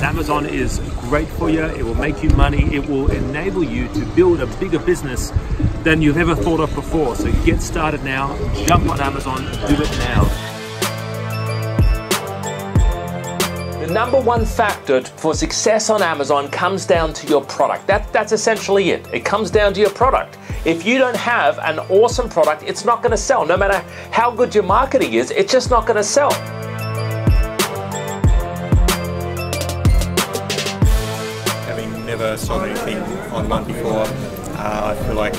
Amazon is great for you. It will make you money. It will enable you to build a bigger business than you've ever thought of before. So get started now, jump on Amazon, do it now. The number one factor for success on Amazon comes down to your product. That's essentially it. It comes down to your product. If you don't have an awesome product, it's not going to sell. No matter how good your marketing is, it's just not going to sell. Having never sold anything online before, I feel like,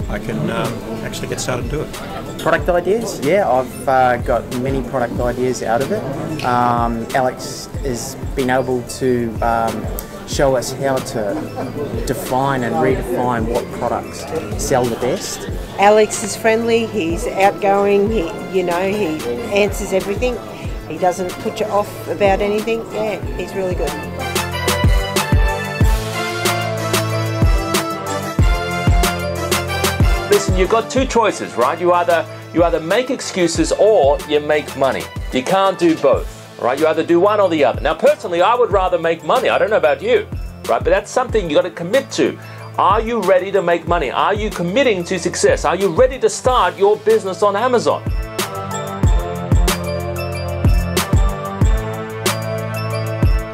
I can actually get started and do it. Product ideas, yeah, I've got many product ideas out of it. Alex has been able to show us how to define and redefine what products sell the best. Alex is friendly, he's outgoing, he answers everything. He doesn't put you off about anything. Yeah, he's really good. Listen, you've got two choices, right? You either make excuses or you make money. You can't do both. Right, you either do one or the other. Now, personally, I would rather make money. I don't know about you, right? But that's something you got to commit to. Are you ready to make money? Are you committing to success? Are you ready to start your business on Amazon?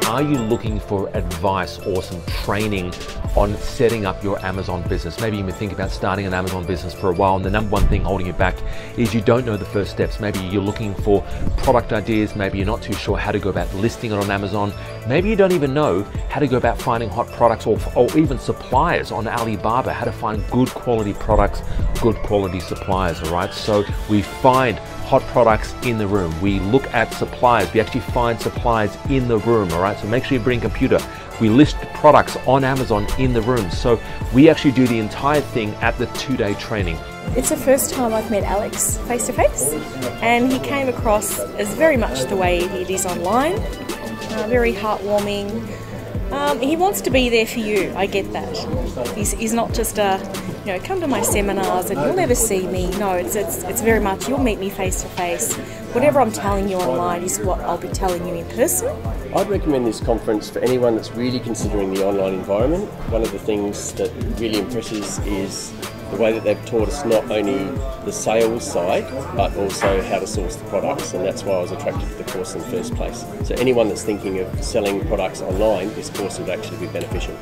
Are you looking for advice or some training on setting up your Amazon business? Maybe you've been thinking about starting an Amazon business for a while, and the number one thing holding you back is you don't know the first steps. Maybe you're looking for product ideas. Maybe you're not too sure how to go about listing it on Amazon. Maybe you don't even know how to go about finding hot products or even suppliers on Alibaba, how to find good quality products, good quality suppliers, all right? So we find hot products in the room. We look at suppliers. We actually find suppliers in the room, all right? So make sure you bring a computer. We list products on Amazon in the room. So we actually do the entire thing at the 2-day training. It's the first time I've met Alex face to face, and he came across as very much the way it is online, very heartwarming. He wants to be there for you, I get that. He's not just come to my seminars and you'll never see me. No, it's very much you'll meet me face to face. Whatever I'm telling you online is what I'll be telling you in person. I'd recommend this conference for anyone that's really considering the online environment. One of the things that really impresses is the way that they've taught us not only the sales side, but also how to source the products, and that's why I was attracted to the course in the first place. So anyone that's thinking of selling products online, this course would actually be beneficial.